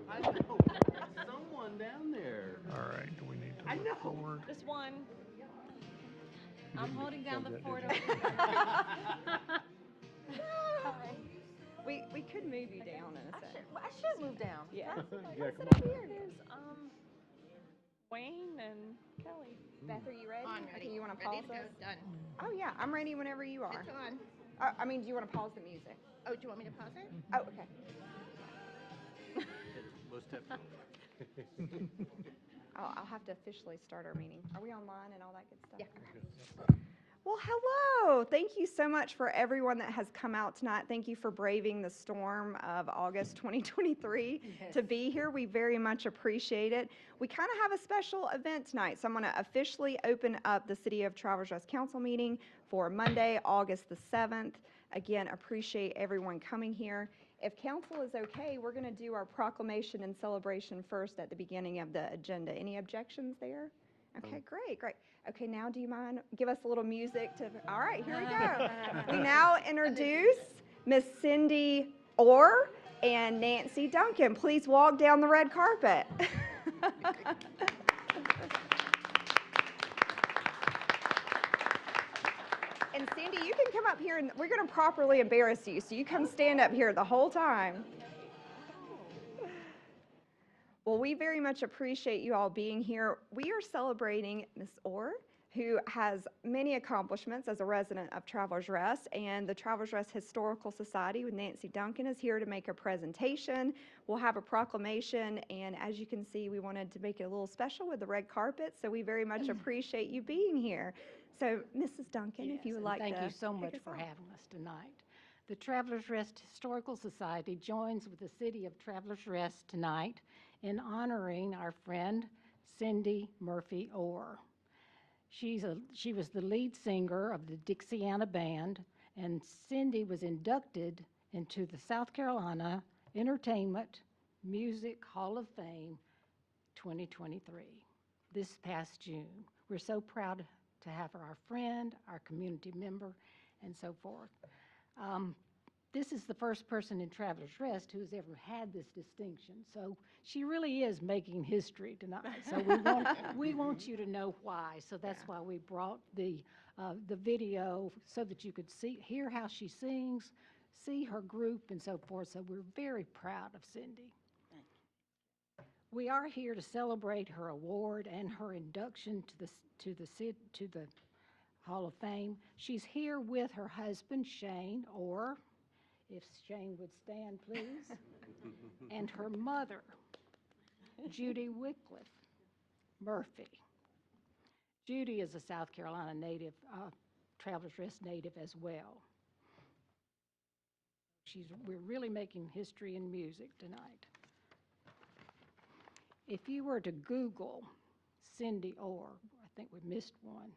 I know. Someone down there. All right, do we need to I look know. forward? Just one. I'm holding down the That fort didn't- over here. We could move you down in a second. I should move down. Yeah. Yeah, Sit come up here. There's Wayne and Kelly. Beth, are you ready? I'm ready. Okay, you want to Ready pause to go. us? Done. Oh yeah, I'm ready whenever you are. It's on. I mean, do you want to pause the music? Oh, do you want me to pause it? Oh, okay. Most definitely. I'll have to officially start our meeting. Are we online and all that good stuff? Yeah. Okay. Well, hello. Thank you so much for everyone that has come out tonight. Thank you for braving the storm of August 2023 to be here. We very much appreciate it. We kind of have a special event tonight, so I'm going to officially open up the City of Travelers Rest Council meeting for Monday, August the 7th. Again, appreciate everyone coming here. If council is okay, we're going to do our proclamation and celebration first at the beginning of the agenda. Any objections there? Okay, great. Okay, now do you mind give us a little music to, all right, here we go. We now introduce Miss Cindy Orr and Nancy Duncan. Please walk down the red carpet. And Cindy, you can come up here and we're going to properly embarrass you, so you come stand up here the whole time. Well, we very much appreciate you all being here. We are celebrating Miss Orr, who has many accomplishments as a resident of Travelers Rest, and the Travelers Rest Historical Society with Nancy Duncan is here to make a presentation. We'll have a proclamation, and as you can see, we wanted to make it a little special with the red carpet, so we very much appreciate you being here. So, Mrs. Duncan, if you would like to thank you so kick much us for off. having us tonight. The Travelers Rest Historical Society joins with the City of Travelers Rest tonight in honoring our friend Cindy Murphy Orr. She was the lead singer of the Dixiana Band, and Cindy was inducted into the South Carolina Entertainment Music Hall of Fame 2023 this past June. We're so proud to have her our friend, our community member, and so forth. This is the first person in Travelers Rest who's ever had this distinction. So she really is making history tonight. So we want you to know why. So that's why we brought the video so that you could hear how she sings, see her group, and so forth. So we're very proud of Cindy. We are here to celebrate her award and her induction to the Hall of Fame. She's here with her husband Shane Orr. If Shane would stand, please. And her mother, Judy Wycliffe Murphy. Judy is a South Carolina native, Travelers Rest native as well. We're really making history in music tonight. If you were to Google Cindy Orr, I think we missed one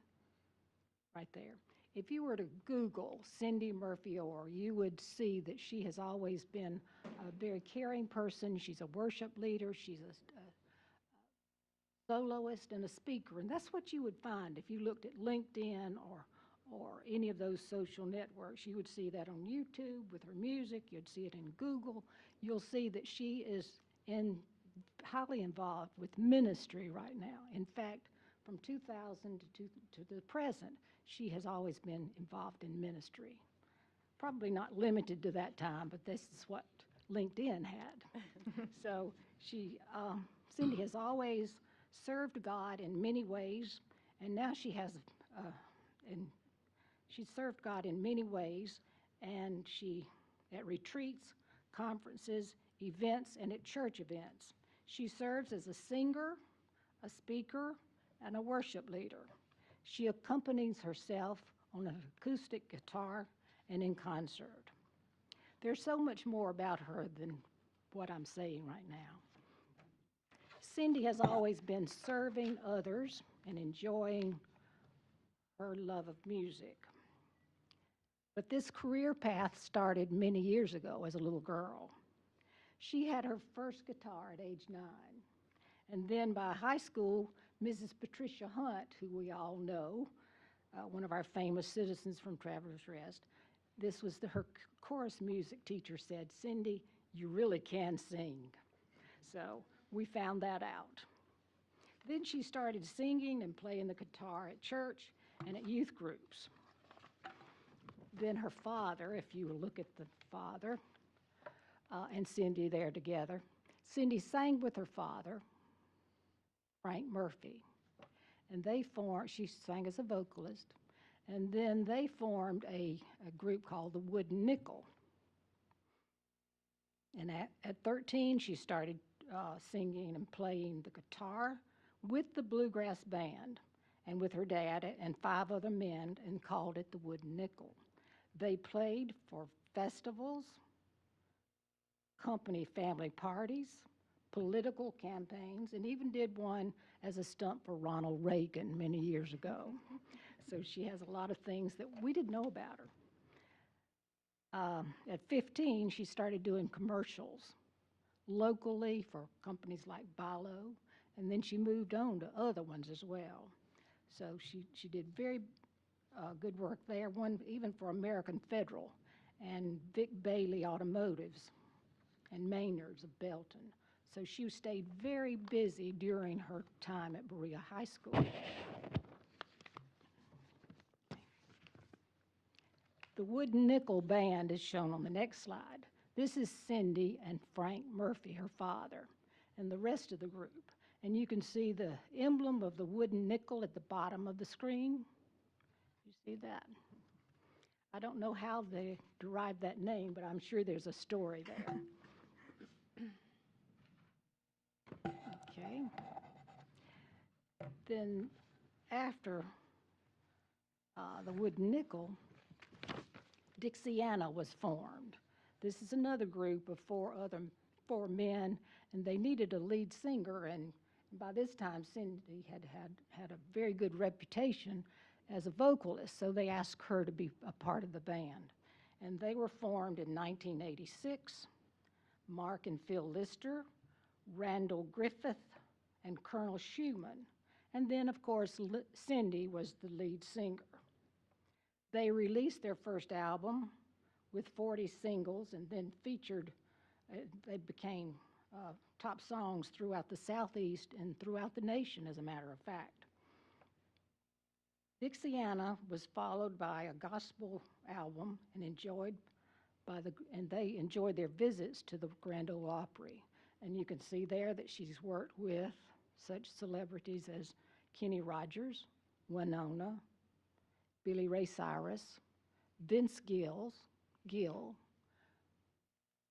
right there. If you were to Google Cindy Murphy Orr, you would see that she has always been a very caring person. She's a worship leader. She's a soloist and a speaker. And that's what you would find if you looked at LinkedIn or any of those social networks. You would see that on YouTube with her music. You'd see it in Google. You'll see that she is highly involved with ministry right now. In fact, from 2000 to the present, she has always been involved in ministry. Probably not limited to that time, but this is what LinkedIn had. So Cindy has always served God in many ways, and now she's served God in many ways, and at retreats, conferences, events, and at church events. She serves as a singer, a speaker, and a worship leader. She accompanies herself on an acoustic guitar and in concert. There's so much more about her than what I'm saying right now. Cindy has always been serving others and enjoying her love of music. But this career path started many years ago as a little girl. She had her first guitar at age 9. And then by high school, Mrs. Patricia Hunt, who we all know, one of our famous citizens from Travelers Rest, her chorus music teacher said, "Cindy, you really can sing." So we found that out. Then she started singing and playing the guitar at church and at youth groups. Then her father, if you look at the father, and Cindy there together, Cindy sang with her father, Frank Murphy, and she sang as a vocalist, and then they formed a group called the Wooden Nickel. And at 13, she started singing and playing the guitar with the bluegrass band and with her dad and 5 other men, and called it the Wooden Nickel. They played for festivals, company family parties, political campaigns, and even did one as a stunt for Ronald Reagan many years ago. So she has a lot of things that we didn't know about her. At 15, she started doing commercials locally for companies like Bilo, and then she moved on to other ones as well. So she did very good work there, one even for American Federal and Vic Bailey Automotives and Maynards of Belton. So she stayed very busy during her time at Berea High School. The Wooden Nickel Band is shown on the next slide. This is Cindy and Frank Murphy, her father, and the rest of the group. And you can see the emblem of the wooden nickel at the bottom of the screen. You see that? I don't know how they derived that name, but I'm sure there's a story there. Okay. Then after the Wooden Nickel, Dixiana was formed. This is another group of 4 men, and they needed a lead singer, and by this time Cindy had a very good reputation as a vocalist, so they asked her to be a part of the band. And they were formed in 1986. Mark and Phil Lister, Randall Griffith, and Colonel Schumann. And then, of course, Cindy was the lead singer. They released their first album with 40 singles, and then they became top songs throughout the Southeast and throughout the nation, as a matter of fact. Dixiana was followed by a gospel album and they enjoyed their visits to the Grand Ole Opry. And you can see there that she's worked with such celebrities as Kenny Rogers, Winona, Billy Ray Cyrus, Vince Gill,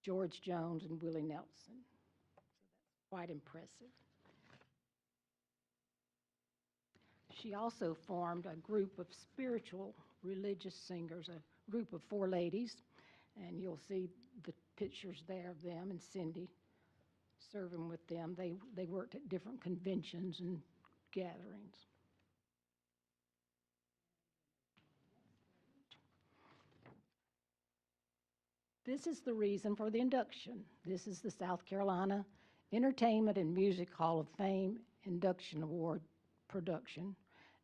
George Jones, and Willie Nelson. So that's quite impressive. She also formed a group of spiritual religious singers, a group of 4 ladies, and you'll see the pictures there of them and Cindy serving with them. They worked at different conventions and gatherings. This is the reason for the induction. This is the South Carolina Entertainment and Music Hall of Fame Induction Award production.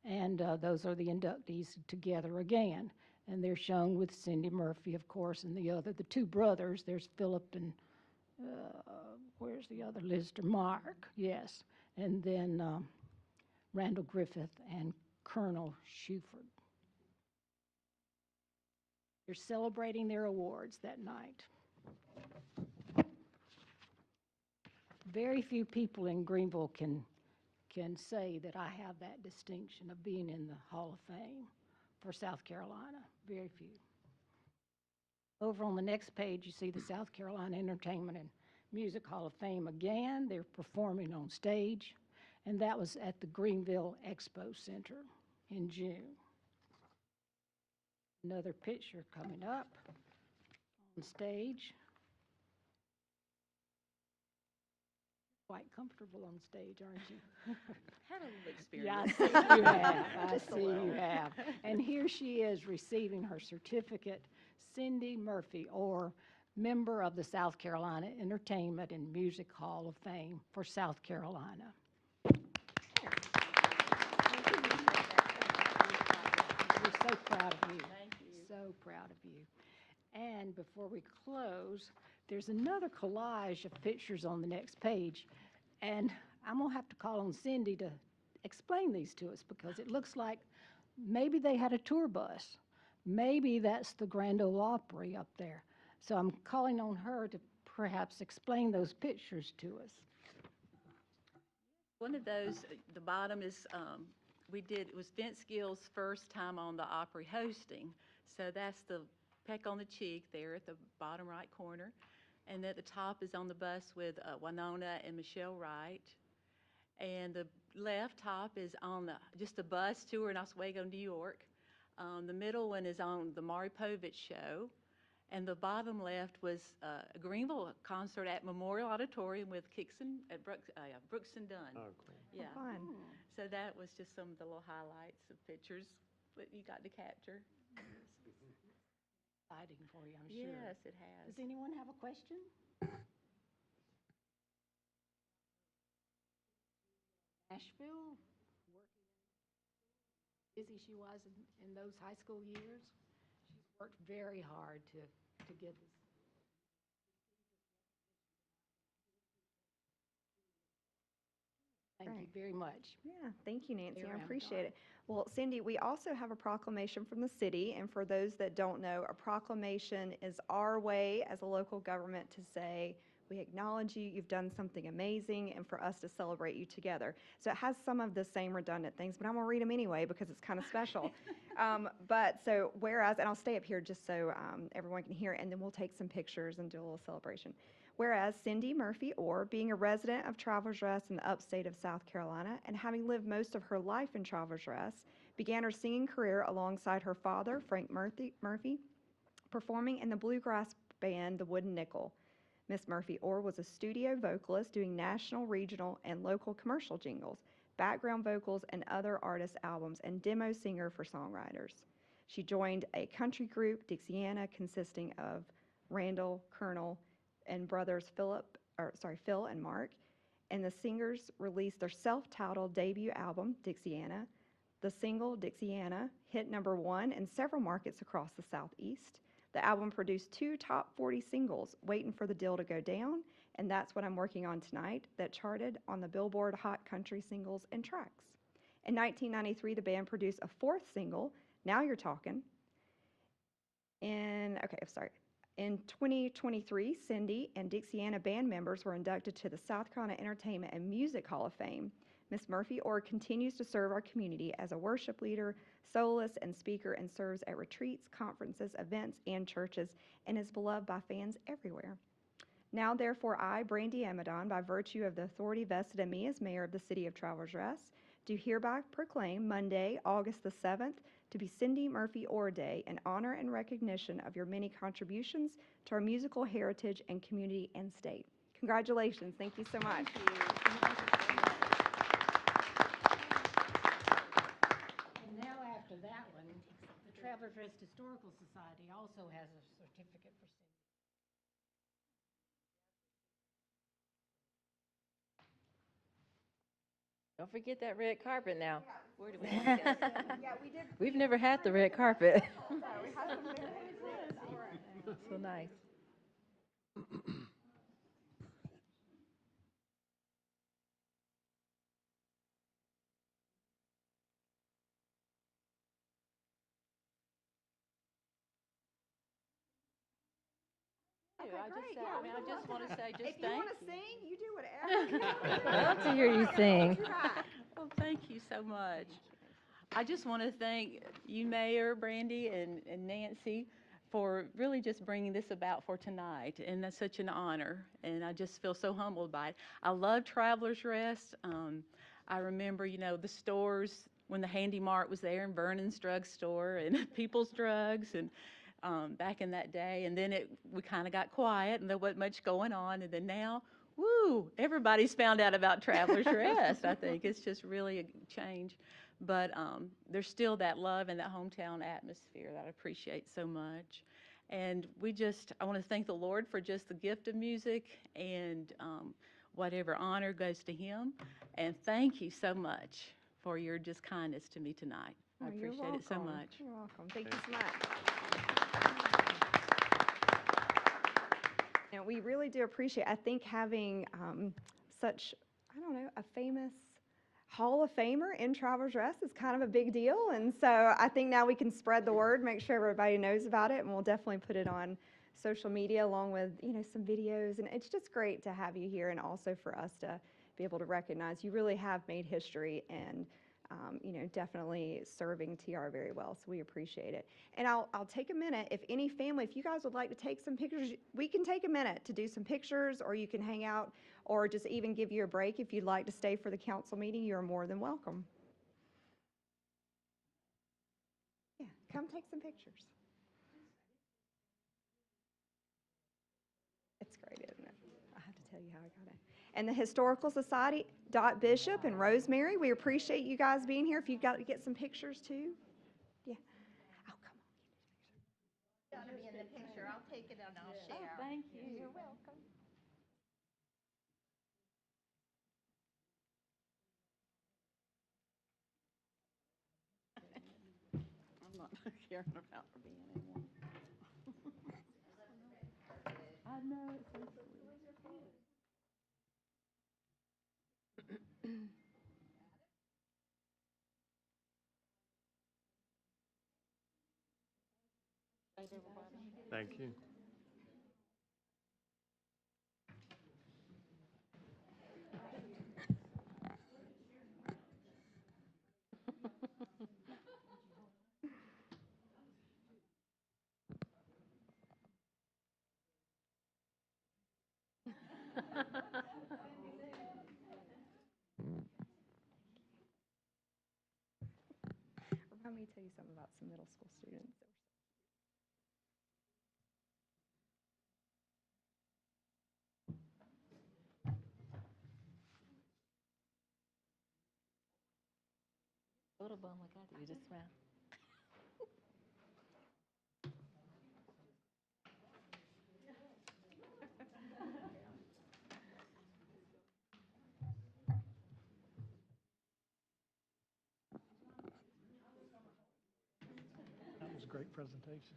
And those are the inductees together again. And they're shown with Cindy Murphy, of course, and the 2 brothers. There's Philip and, where's the other? Lister Mark, yes. And then Randall Griffith and Colonel Shuford. They're celebrating their awards that night. Very few people in Greenville can say that I have that distinction of being in the Hall of Fame for South Carolina. Very few. Over on the next page, you see the South Carolina Entertainment and Music Hall of Fame again. They're performing on stage, and that was at the Greenville Expo Center in June. Another picture coming up on stage. Quite comfortable on stage, aren't you? Had a little Yeah, I experience. see you have. I Just a see you little. have. And here she is receiving her certificate, Cindy Murphy, or member of the South Carolina Entertainment and Music Hall of Fame for South Carolina. We're so proud of you. Thank you. So proud of you. And before we close, there's another collage of pictures on the next page. And I'm going to have to call on Cindy to explain these to us because it looks like maybe they had a tour bus. Maybe that's the Grand Ole Opry up there. So I'm calling on her to perhaps explain those pictures to us. One of those, the bottom is, it was Vince Gill's first time on the Opry hosting. So that's the peck on the cheek there at the bottom right corner. And at the top is on the bus with Winona and Michelle Wright. And the left top is on just a bus tour in Oswego, New York. The middle one is on the Maury Povich show. And the bottom left was a Greenville concert at Memorial Auditorium with Kixon at Brooks and Dunn. Oh, cool. Yeah. Fun. So that was just some of the little highlights of pictures that you got to capture. Exciting for you, I'm sure. Yes, it has. Does anyone have a question? Nashville, busy she was in those high school years. She's worked very hard to get this. Thank you very much. Yeah, thank you, Nancy. I Around appreciate God. it. Well, Cindy, we also have a proclamation from the city, and for those that don't know, a proclamation is our way as a local government to say, we acknowledge you, you've done something amazing, and for us to celebrate you together. So it has some of the same redundant things, but I'm gonna read them anyway because it's kind of special. So whereas, and I'll stay up here just so everyone can hear, and then we'll take some pictures and do a little celebration. Whereas Cindy Murphy Orr, being a resident of Travelers Rest in the upstate of South Carolina and having lived most of her life in Travelers Rest, began her singing career alongside her father, Frank Murphy, performing in the bluegrass band The Wooden Nickel. Miss Murphy Orr was a studio vocalist doing national, regional, and local commercial jingles, background vocals, and other artists' albums, and demo singer for songwriters. She joined a country group, Dixiana, consisting of Randall, Colonel, and brothers Phil and Mark, and the singers released their self-titled debut album, Dixiana. The single, Dixiana, hit #1 in several markets across the Southeast. The album produced 2 top 40 singles, Waiting for the Deal to Go Down, and That's What I'm Working on Tonight, that charted on the Billboard Hot Country Singles and Tracks. In 1993, the band produced a 4th single, Now You're Talking. In 2023, Cindy and Dixiana band members were inducted to the South Carolina Entertainment and Music Hall of Fame. Ms. Murphy Orr continues to serve our community as a worship leader, soloist, and speaker, and serves at retreats, conferences, events, and churches, and is beloved by fans everywhere. Now, therefore, I, Brandy Amadon, by virtue of the authority vested in me as mayor of the city of Travelers Rest, do hereby proclaim Monday, August the 7th, to be Cindy Murphy Orr Day, in honor and recognition of your many contributions to our musical heritage and community and state. Congratulations. Thank you so much. And now after that one, the Travelers Rest Historical Society also has a certificate for Cindy. Don't forget that red carpet now. Where do we Yeah, we did. We've never had the red carpet. So nice. I just want to say just If you thank want to you. sing, you do whatever. I love to hear you sing. Well, thank you so much. I just want to thank you, Mayor Brandy and Nancy, for really just bringing this about for tonight, and that's such an honor, and I just feel so humbled by it. I love Travelers Rest. I remember, the stores when the Handy Mart was there, and Vernon's Drug Store, and People's Drugs, and back in that day, and then we kind of got quiet, and there wasn't much going on, and then now, woo, everybody's found out about Travelers Rest. I think it's just really a change. But there's still that love and that hometown atmosphere that I appreciate so much. And I want to thank the Lord for just the gift of music, and whatever honor goes to him. And thank you so much for your just kindness to me tonight. I Oh, you're appreciate it so welcome. much. You're welcome. Thank you so much. And we really do appreciate, I think having such, I don't know, a famous Hall of Famer in Travelers Rest is kind of a big deal. And so I think now we can spread the word, make sure everybody knows about it, and we'll definitely put it on social media along with, some videos. And it's just great to have you here and also for us to be able to recognize you really have made history and, definitely serving TR very well. So we appreciate it. And I'll take a minute. If any family, if you guys would like to take some pictures, we can take a minute to do some pictures, or you can hang out, or just even give you a break. If you'd like to stay for the council meeting, you're more than welcome. Yeah, come take some pictures. It's great, isn't it? I have to tell you how I got it. And the Historical Society, Dot Bishop and Rosemary, we appreciate you guys being here. If you've got to get some pictures too. Yeah. Oh, come on. Got to be in the picture. I'll take it and I'll share. Thank you. You're welcome. I'm not caring about being in one. I know, it's so sweet. Thank you. Let me tell you something about some middle school students. Photo bomb like I do, just smile. That was a great presentation.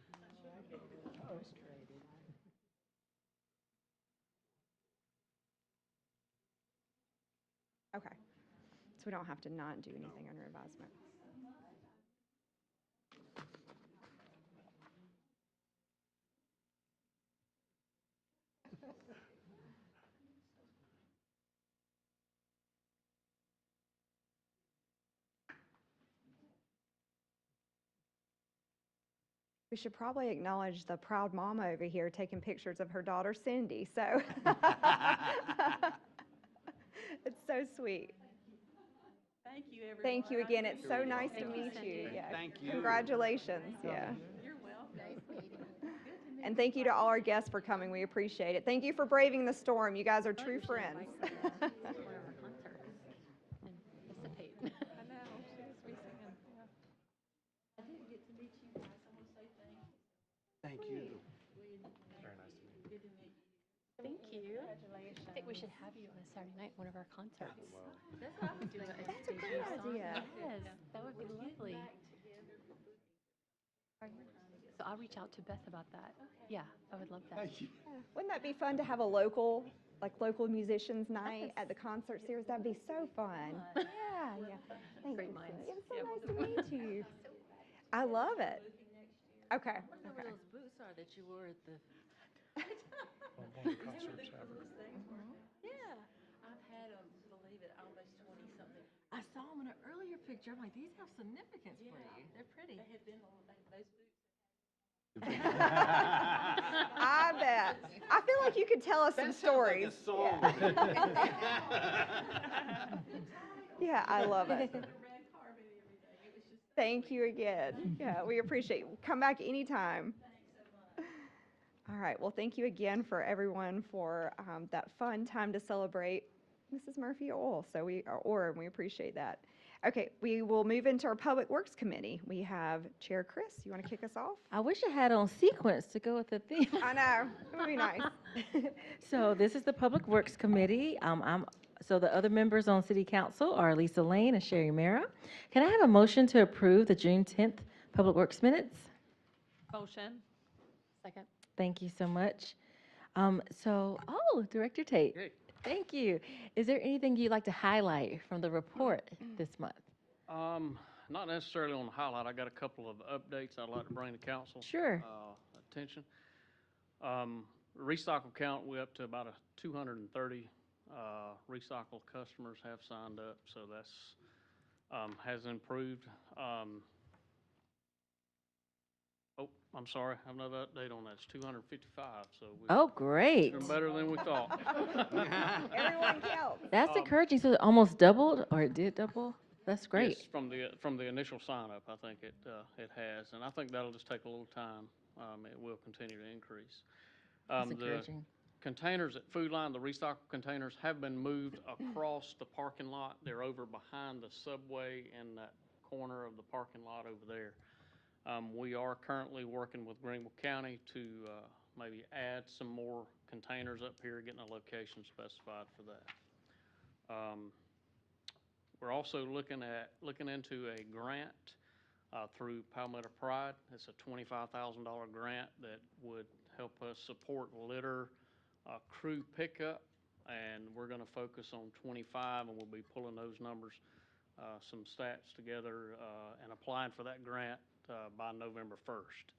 Okay. So we don't have to not do anything under advisement. We should probably acknowledge the proud mama over here taking pictures of her daughter Cindy. So it's so sweet. Thank you, everyone. Thank you again. It's so You're nice to welcome. meet Thank you, you. Cindy. Yeah. Thank you. Congratulations. Yeah. You're welcome. And thank you to all our guests for coming. We appreciate it. Thank you for braving the storm. You guys are true friends. One of our concerts and participate. I know, she was missing him. I didn't get to meet you guys. I want to say thank you. Thank you. Very nice to meet you. Good to meet you. Thank you. I think we should have you on a Saturday night, one of our concerts. That's what I was doing. That's a great idea. Yes, that would be lovely. So I'll reach out to Beth about that. Yeah, I would love that. Thank you. Wouldn't that be fun to have a local musicians night at the concert series? That'd be so fun. Yeah, yeah. Thank Great you, minds. Cindy. It was so nice to meet you. I love it. Okay. I wonder where those boots are that you wore at the. One of the concerts ever. Yeah. I've had them, believe it, almost 20-something. I saw them in an earlier picture. I'm like, these have significance for you. They're pretty. They had been on those boots. I bet. I feel like you could tell us some That sounds like stories. a song. Yeah, I love it. Red carpet and everything. It was just. Thank you again. Yeah, we appreciate you. Come back anytime. All right, well, thank you again for everyone for that fun time to celebrate Mrs. Murphy Orr. And we appreciate that. Okay, we will move into our Public Works Committee. We have Chair Chris. You want to kick us off? I wish I had on sequence to go with the theme. I know, it would be nice. So this is the Public Works Committee. So the other members on City Council are Lisa Lane and Sherry Mara. Can I have a motion to approve the June 10th Public Works minutes? Motion. Second. Thank you so much. Director Tate, Hey. thank you. Is there anything you'd like to highlight from the report this month? Not necessarily on the highlight. I got a couple of updates I'd like to bring to council. Sure. Attention. Recycle count, we're up to about 230 recycle customers have signed up, so that's has improved. I'm sorry, I have another update on that. It's 255, so we're Oh, great. doing better than we thought. Everyone counts. That's encouraging. So it almost doubled, or it did double? That's great. Yes, from the initial sign up, I think it has, and I think that'll just take a little time. It will continue to increase. That's The encouraging. containers at Food Line, the recycled containers have been moved across the parking lot. They're over behind the Subway in that corner of the parking lot over there. We are currently working with Greenville County to maybe add some more containers up here, getting a location specified for that. We're also looking into a grant through Palmetto Pride. It's a $25,000 grant that would help us support litter crew pickup, and we're going to focus on 25, and we'll be pulling those numbers, some stats together, and applying for that grant by November 1st.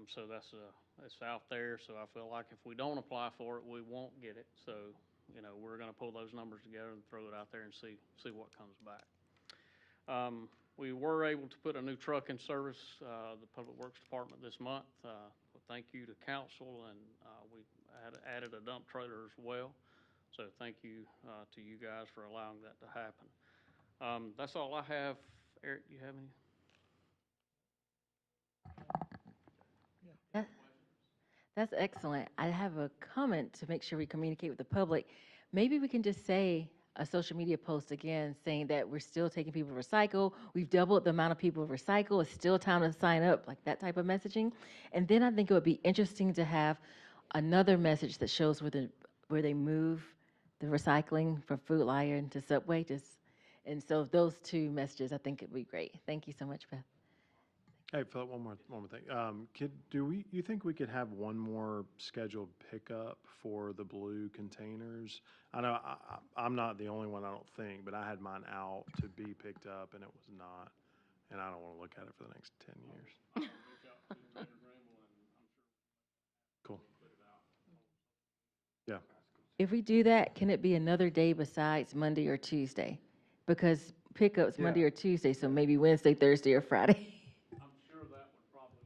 So it's out there. So I feel like if we don't apply for it, we won't get it. So we're going to pull those numbers together and throw it out there and see what comes back. We were able to put a new truck in service, the Public Works Department this month. Thank you to council, and we added a dump trailer as well. So thank you to you guys for allowing that to happen. That's all I have. Eric, do you have any? That's excellent. I have a comment to make sure we communicate with the public. Maybe we can just say a social media post again saying that we're still taking people to recycle. We've doubled the amount of people to recycle. It's still time to sign up, like that type of messaging. And then I think it would be interesting to have another message that shows where they move the recycling from Food Lion to Subway. And so those two messages, I think it'd be great. Thank you so much, Beth. Hey, Philip, one more thing. You think we could have one more scheduled pickup for the blue containers? I know I'm not the only one, I don't think, but I had mine out to be picked up and it was not. And I don't want to look at it for the next 10 years. Cool. Yeah. If we do that, can it be another day besides Monday or Tuesday? Because pickup's Monday Yeah. or Tuesday, so maybe Wednesday, Thursday, or Friday. I'm sure that would probably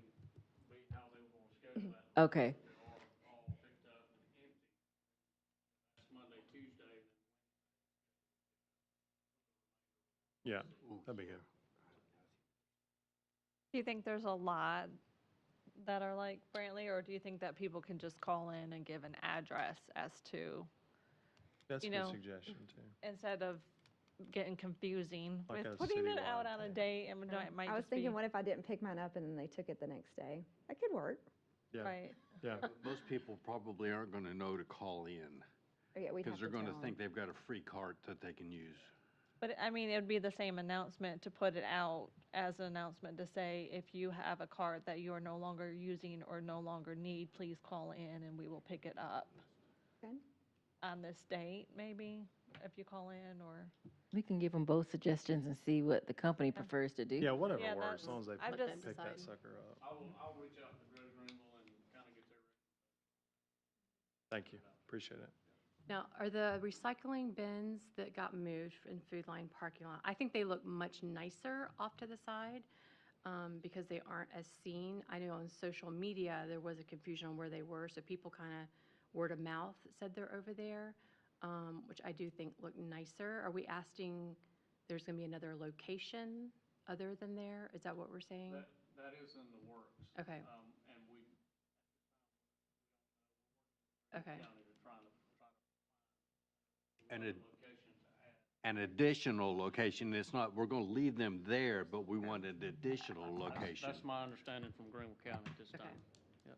be how they were going to schedule that. Okay. They are all picked up and empty. That's Monday, Tuesday. Yeah, that'd be good. Do you think there's a lot that are like Brantley, or do you think that people can just call in and give an address as to, That's a You good know, suggestion too. instead of getting confusing Like with a putting it out citywide on a thing. date and it might I was just be, thinking, what if I didn't pick mine up and then they took it the next day? That could work. Yeah, right? yeah. Most people probably aren't going to know to call in Oh, yeah, we'd have because they're going to tell 'em. think they've got a free cart that they can use. But I mean, it would be the same announcement to put it out as an announcement to say, if you have a cart that you are no longer using or no longer need, please call in and we will pick it up Okay. on this date, maybe, if you call in, or. We can give them both suggestions and see what the company prefers to do. Yeah, whatever Yeah, works, as that's- long as they I've just- pick that sucker up. I'll reach out to Greg Greenville and kind of get their. Thank you, appreciate it. Now, are the recycling bins that got moved in Food Line parking lot, I think they look much nicer off to the side because they aren't as seen. I know on social media, there was a confusion on where they were, so people kind of word of mouth said they're over there, which I do think look nicer. Are we asking, there's going to be another location other than there? Is that what we're saying? That is in the works. Okay. And we. Okay. County to try to And location to add. an additional location, it's not, we're going to leave them there, but we want an additional location. That's my understanding from Greenville County at this Okay. time. Yep.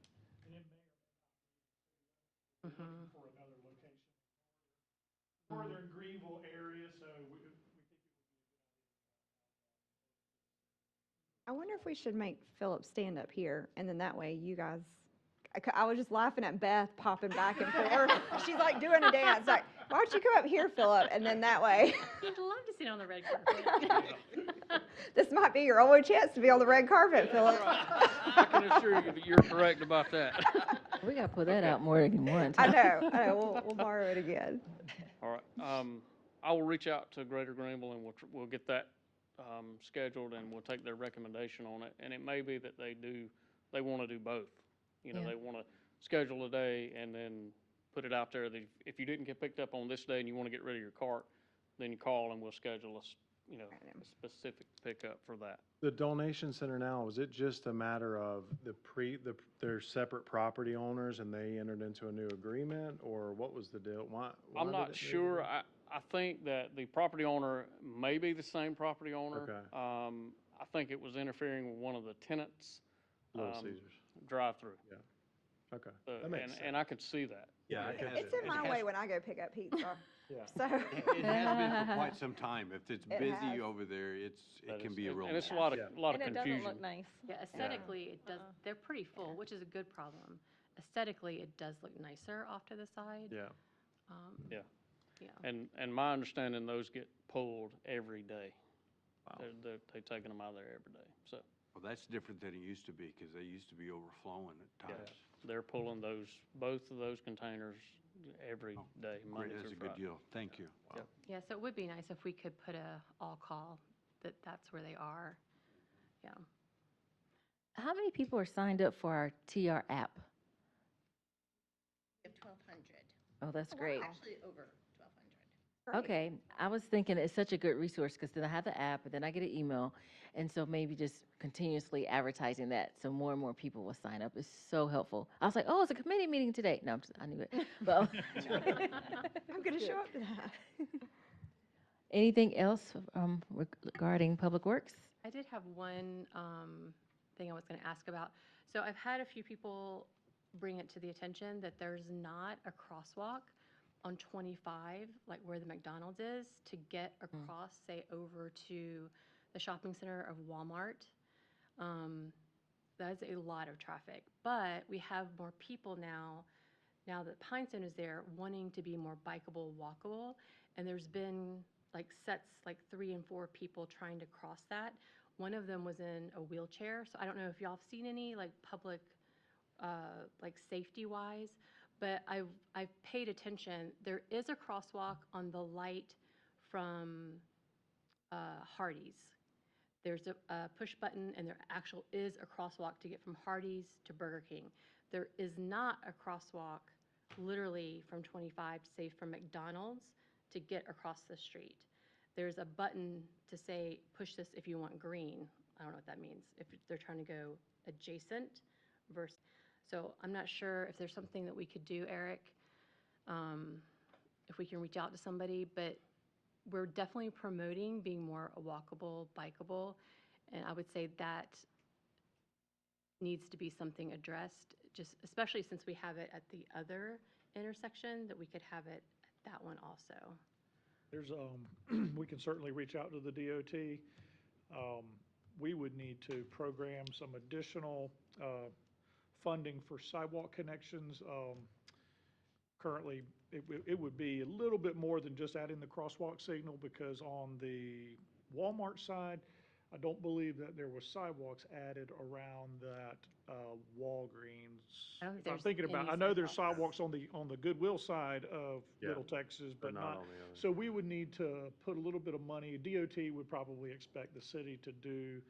Mhm. For another location. Further in Greenville area, so I wonder if we should make Philip stand up here, and then that way you guys, I was just laughing at Beth popping back and forth. She's like doing a dance, like, why don't you come up here, Philip? And then that way, I'd love to sit on the red carpet. this might be your only chance to be on the red carpet, Philip. I can assure you that you're correct about that. We gotta put that out more than one I time. know, we'll borrow it again. All right, I will reach out to Greater Greenville and we'll get that, scheduled and we'll take their recommendation on it. And it may be that they want to do both. You know, Yeah. they want to schedule a day and then put it out there that if you didn't get picked up on this day and you want to get rid of your cart, then you call and we'll schedule a specific pickup for that. The donation center now, is it just a matter of they're separate property owners and they entered into a new agreement, or what was the deal? Why I'm did not it sure. move? I think that the property owner may be the same property owner. Okay. I think it was interfering with one of the tenants' Little Caesars. drive-through. Okay, that makes sense. And I could see that. Yeah, it has- It's in it my has- way when I go pick up pizza. Yeah. So, It has been for quite some time. If it's It busy has. over there, That it can is- be a real And it's a mess. lot of, Yeah. lot of And it doesn't confusion. look nice. Yeah, aesthetically, it does, they're pretty full, which is a good problem. Aesthetically, it does look nicer off to the side. Yeah. Yeah. Yeah. And my understanding, those get pulled every day. Wow. They're taking them out of there every day. So Well, that's different than it used to be, because they used to be overflowing at Yeah. times. they're pulling both of those containers every Oh, day, Monday Great, that's through a good Friday. deal. Thank you. Yep. Yeah, so it would be nice if we could put a all-call that's where they are. Yeah. How many people are signed up for our TR app? We have 1,200. Oh, that's great. Actually, over 1,200. Okay, I was thinking it's such a good resource because then I have the app and then I get an email. And so maybe just continuously advertising that so more and more people will sign up is so helpful. I was like, oh, it's a committee meeting today. No, I knew it. But I'm going to show up to that. anything else regarding Public Works? I did have one thing I was going to ask about. So I've had a few people bring it to the attention that there's not a crosswalk on 25, like where the McDonald's is, to get across, say, over to the shopping center of Walmart. That is a lot of traffic. But we have more people now that Pinestone is there, wanting to be more bikeable, walkable. And there's been like sets, like 3 and 4 people trying to cross that. One of them was in a wheelchair. So I don't know if y'all have seen any like public, like safety-wise, but I've paid attention. There is a crosswalk on the light from Hardee's. There's a push button, and there actually is a crosswalk to get from Hardee's to Burger King. There is not a crosswalk literally from 25, say from McDonald's, to get across the street. There's a button to say, push this if you want green. I don't know what that means, if they're trying to go adjacent versus. So I'm not sure if there's something that we could do, Eric, if we can reach out to somebody, but we're definitely promoting being more walkable, bikeable, and I would say that needs to be something addressed, just especially since we have it at the other intersection, that we could have it at that one also. There's, we can certainly reach out to the DOT. We would need to program some additional funding for sidewalk connections. Currently, it would be a little bit more than just adding the crosswalk signal, because on the Walmart side, I don't believe that there was sidewalks added around that Walgreens. I don't think I'm there's thinking about, any I know there's sidewalks. sidewalks on the Goodwill side of Yeah, Little Texas, but not. on the other. So we would need to put a little bit of money. DOT would probably expect the city to do,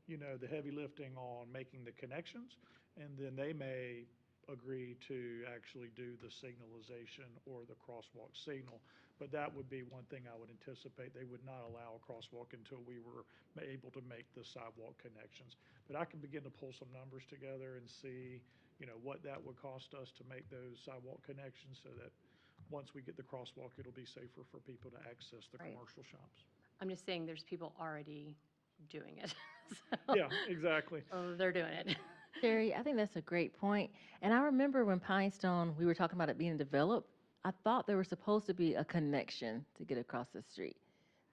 the heavy lifting on making the connections, and then they may agree to actually do the signalization or the crosswalk signal. But that would be one thing I would anticipate. They would not allow a crosswalk until we were able to make the sidewalk connections. But I can begin to pull some numbers together and see, what that would cost us to make those sidewalk connections, so that once we get the crosswalk, it'll be safer for people to access the Right. commercial shops. I'm just saying there's people already doing it. So, Yeah, exactly. they're doing it. Sherry, I think that's a great point. And I remember when Pinestone, we were talking about it being developed, I thought there was supposed to be a connection to get across the street.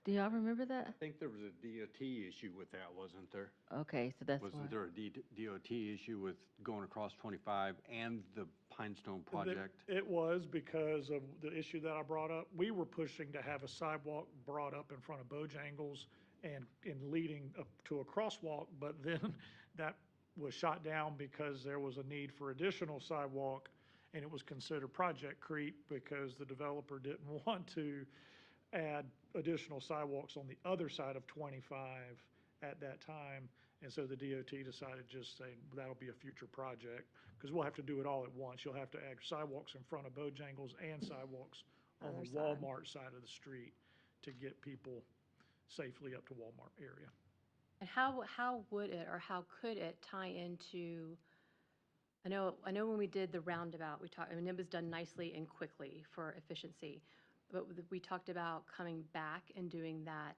Do y'all remember that? I think there was a DOT issue with that, wasn't there? Okay, so that's why. Wasn't there a DOT issue with going across 25 and the Pinestone project? It was because of the issue that I brought up. We were pushing to have a sidewalk brought up in front of Bojangles and leading up to a crosswalk, but then that was shot down because there was a need for additional sidewalk, and it was considered project creep because the developer didn't want to add additional sidewalks on the other side of 25 at that time. And so the DOT decided just say, that'll be a future project, because we'll have to do it all at once. You'll have to add sidewalks in front of Bojangles and sidewalks on Other the side. Walmart side of the street to get people safely up to Walmart area. And how would it, or how could it tie into, I know when we did the roundabout, we talked, I mean, it was done nicely and quickly for efficiency, but we talked about coming back and doing that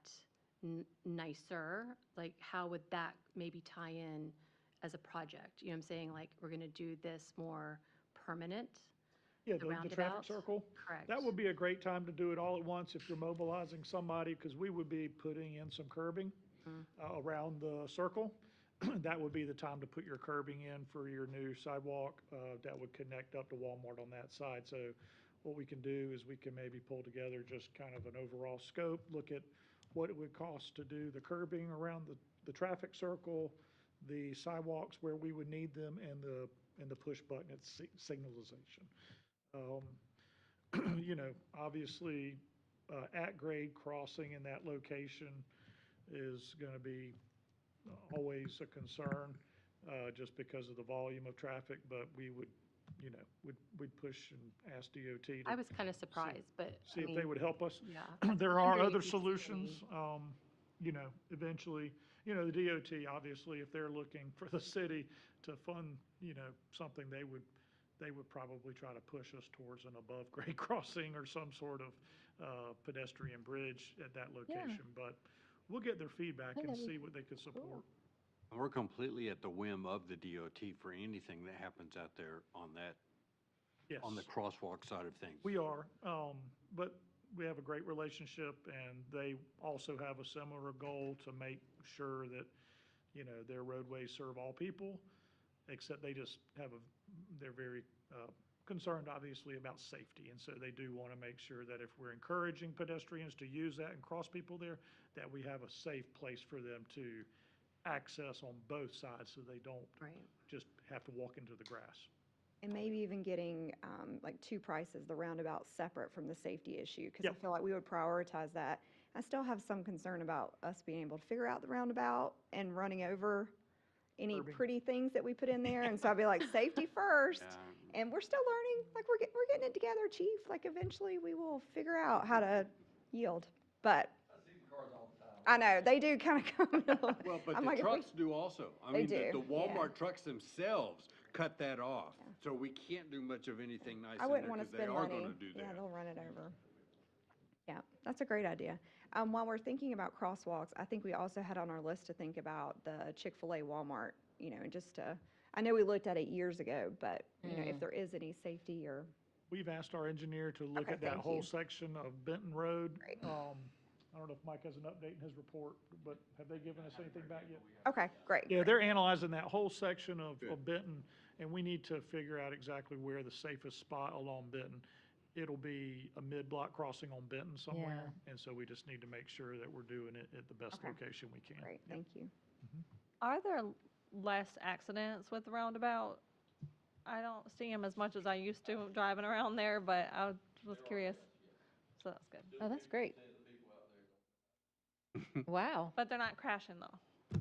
nicer. Like, how would that maybe tie in as a project? You know what I'm saying? Like, we're going to do this more permanent? Yeah, The the traffic roundabout? circle. Correct. That would be a great time to do it all at once if you're mobilizing somebody, because we would be putting in some curbing around the circle. That would be the time to put your curbing in for your new sidewalk that would connect up to Walmart on that side. So what we can do is we can maybe pull together just kind of an overall scope, look at what it would cost to do the curbing around the traffic circle, the sidewalks where we would need them, and the push button at signalization. You know, obviously, at-grade crossing in that location is going to be always a concern, just because of the volume of traffic, but we would, you know, we'd push and ask DOT I to was kind of surprised, but see I if they mean, would help us. yeah. There are Wondering other if you'd see solutions, any- you know, eventually, you know, the DOT, obviously, if they're looking for the city to fund, you know, something, they would probably try to push us towards an above-grade crossing or some sort of pedestrian bridge at that location. But we'll get their feedback think and that'd be see what they could support. And we're completely at the whim of the DOT for anything that happens out there on that, Yes. on the crosswalk side of things. We are, but we have a great relationship, and they also have a similar goal to make sure that, you know, their roadways serve all people, except they just have they're very concerned, obviously, about safety. And so they do want to make sure that if we're encouraging pedestrians to use that and cross people there, that we have a safe place for them to access on both sides so they don't Right. just have to walk into the grass. And maybe even getting like two prices, the roundabout separate from the safety issue, because I Yep. feel like we would prioritize that. I still have some concern about us being able to figure out the roundabout and running over any Curbing. pretty things that we put in there. And so I'd be like, safety first. Yeah. And we're still learning, like we're getting it together, chief. Like eventually we will figure out how to yield. But I know, they do kind of come. Well, but I'm the like, if we- trucks do also. I They mean, do, the yeah. Walmart trucks themselves cut that off. So we can't do much of anything nice I in wouldn't there want to because they spend are money. going to do Yeah, that. they'll run it over. Yeah, that's a great idea. While we're thinking about crosswalks, I think we also had on our list to think about the Chick-fil-A Walmart, you know, just to, I know we looked at it years ago, but, you know, if there is any safety or, We've asked our engineer to look Okay, at that thank whole you. section of Benton Road. Great. I don't know if Mike has an update in his report, but have they given us anything back yet? okay, great. Yeah, great. they're analyzing that whole section of Good. Benton, and we need to figure out exactly where the safest spot along Benton. It'll be a mid-block crossing on Benton somewhere, and so we just need to make sure that we're doing it at the best Okay. location we can. Great, thank you. Are there less accidents with the roundabout? I don't see them as much as I used to driving around there, but I was curious. So that's good. Oh, that's great. Wow. But they're not crashing though.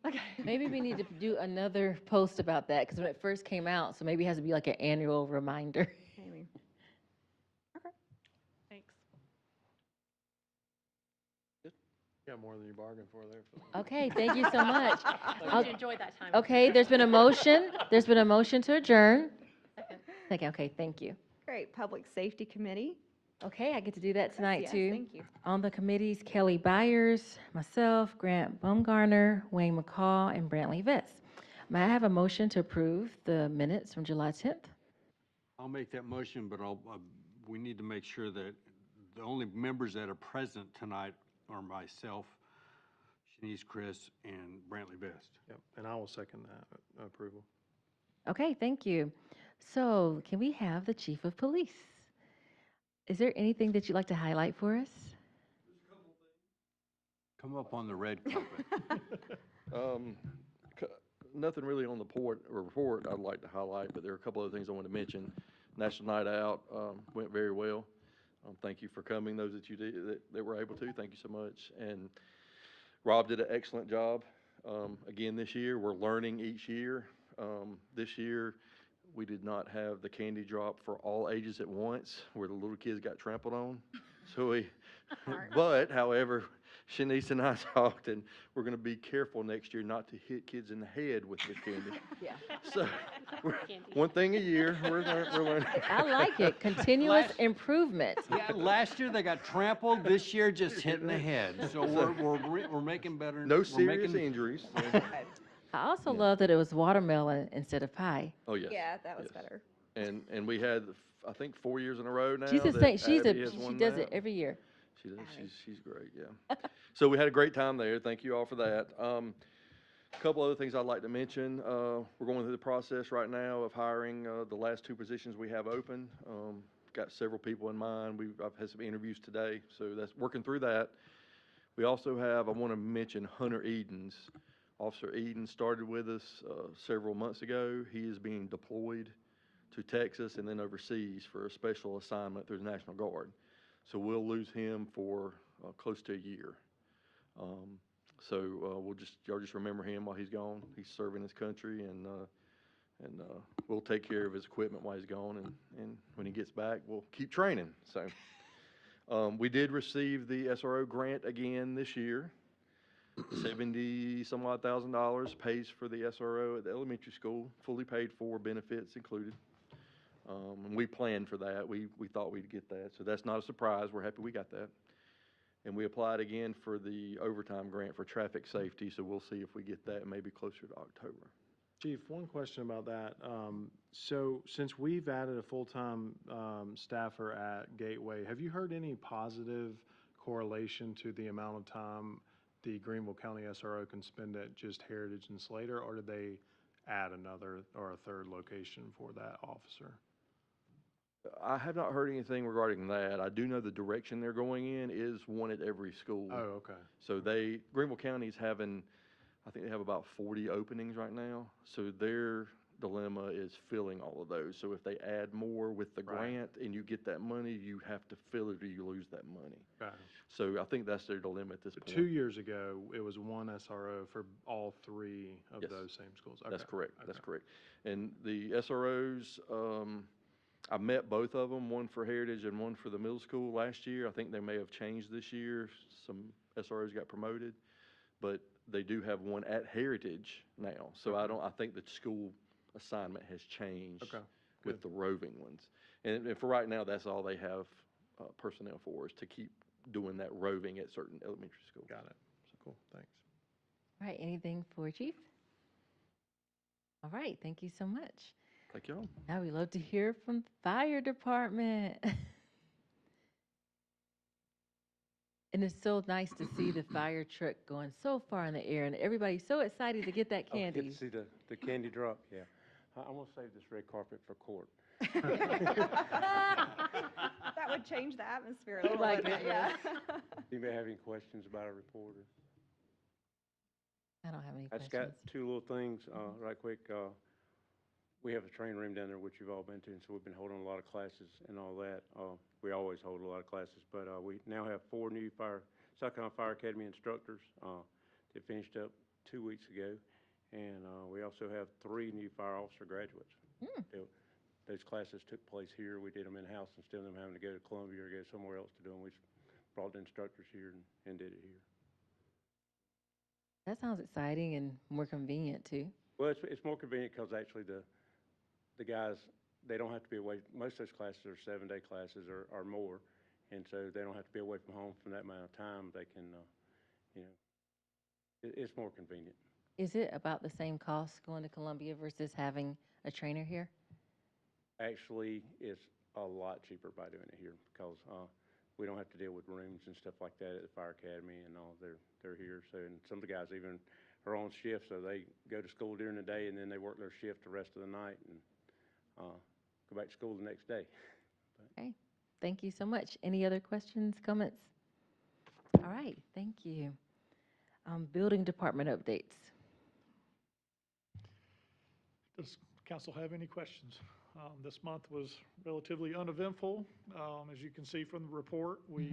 Okay. Maybe we need to do another post about that, because when it first came out, so maybe it has to be like an annual reminder. Maybe. Thanks. Got more than you bargained for there. Okay, thank you so much. I did enjoy that time. Okay, there's been a motion to adjourn. Second, okay, thank you. Great, Public Safety Committee. Okay, I get to do that tonight Yes, too. thank you. On the committees, Kelly Byers, myself, Grant Baumgartner, Wayne McCall, and Brantley Vetts. May I have a motion to approve the minutes from July 10th? I'll make that motion, but we need to make sure that the only members that are present tonight are myself, Shanice, Chris, and Brantley Best. Yep, and I will second that approval. Okay, thank you. So can we have the chief of police? Is there anything that you'd like to highlight for us? Come up on the red carpet. Nothing really on the report I'd like to highlight, but there are a couple other things I want to mention. National Night Out went very well. Thank you for coming, those that you did, that were able to. Thank you so much. And Rob did an excellent job. Again, this year, we're learning each year. This year, we did not have the candy drop for all ages at once, where the little kids got trampled on. So but however, Shanice and I talked, and we're going to be careful next year not to hit kids in the head with the candy. Yeah. So, one thing a year, we're learning. I like it. Continuous improvement. Yeah, last year they got trampled, this year just hit in the head. So we're making better. No we're serious making- injuries. I also love that it was watermelon instead of pie. Oh, yes. Yeah, that was yes. better. And we had, I think, 4 years in a row now. She's the that same. She Abby has does won it that. every year. She does. She's great, yeah. So we had a great time there. Thank you all for that. A couple other things I'd like to mention. We're going through the process right now of hiring the last 2 positions we have open. Got several people in mind. I've had some interviews today, so that's working through that. We also have, I want to mention Hunter Edens. Officer Eden started with us several months ago. He is being deployed to Texas and then overseas for a special assignment through the National Guard. So we'll lose him for close to a year. Y'all just remember him while he's gone. He's serving his country, and we'll take care of his equipment while he's gone. And when he gets back, we'll keep training. So we did receive the SRO grant again this year. $70-some odd thousand pays for the SRO at the elementary school, fully paid for, benefits included. And we planned for that. We thought we'd get that. So that's not a surprise. We're happy we got that. And we applied again for the overtime grant for traffic safety, so we'll see if we get that maybe closer to October. Chief, one question about that. So since we've added a full-time staffer at Gateway, have you heard any positive correlation to the amount of time the Greenville County SRO can spend at just Heritage and Slater, or did they add another or a third location for that officer? I have not heard anything regarding that. I do know the direction they're going in is one at every school. Oh, okay. So Greenville County's having, I think they have about 40 openings right now. So their dilemma is filling all of those. So if they add more with the Right. grant and you get that money, you have to fill it or you lose that money. Okay. So I think that's their dilemma at this But point. 2 years ago, it was one SRO for all 3 of Yes. those same schools. That's Okay. correct. That's Okay. correct. And the SROs, I met both of them, one for Heritage and one for the middle school last year. I think they may have changed this year. Some SROs got promoted, but they do have one at Heritage now. So I think the school assignment has changed Okay, with the roving ones. And for right now, that's all they have personnel for, is to keep doing that roving at certain elementary schools. Got it. Cool, thanks. All right, anything for Chief? All right, thank you so much. Thank y'all. Now we love to hear from fire department. And it's so nice to see the fire truck going so far in the air and everybody's so excited to get that candy. Get to see the candy drop, yeah. I'm gonna save this red carpet for court. That would change the atmosphere a little my bit, yeah. Anybody have any questions about our reporter? I don't have any I just questions. got 2 little things, right quick. We have a training room down there, which you've all been to, and so we've been holding a lot of classes and all that. We always hold a lot of classes, but we now have 4 new South Carolina Fire Academy instructors that finished up 2 weeks ago, and we also have 3 new fire officer graduates. Those classes took place here. We did them in-house instead of them having to go to Columbia or go somewhere else to do them. We brought the instructors here and did it here. That sounds exciting and more convenient too. Well, it's more convenient because actually the guys, they don't have to be away. Most of those classes are 7-day classes or more, and so they don't have to be away from home for that amount of time. They can, it's more convenient. Is it about the same cost going to Columbia versus having a trainer here? Actually, it's a lot cheaper by doing it here because we don't have to deal with rooms and stuff like that at the fire academy and all. They're here. So, and some of the guys even are on shift, so they go to school during the day and then they work their shift the rest of the night and go back to school the next day. Okay, thank you so much. Any other questions, comments? All right, thank you. Building department updates. Does council have any questions? This month was relatively uneventful. As you can see from the report, we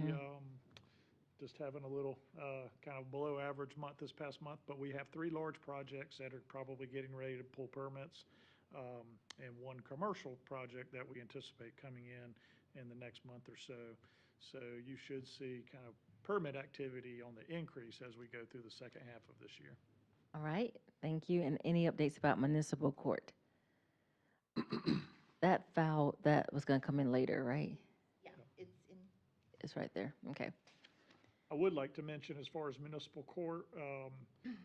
just having a little kind of below average month this past month, but we have 3 large projects that are probably getting ready to pull permits, and 1 commercial project that we anticipate coming in the next month or so. So you should see kind of permit activity on the increase as we go through the second half of this year. All right, thank you. And any updates about municipal court? That file, that was going to come in later, right? Yeah, it's in. It's right there, okay. I would like to mention, as far as municipal court,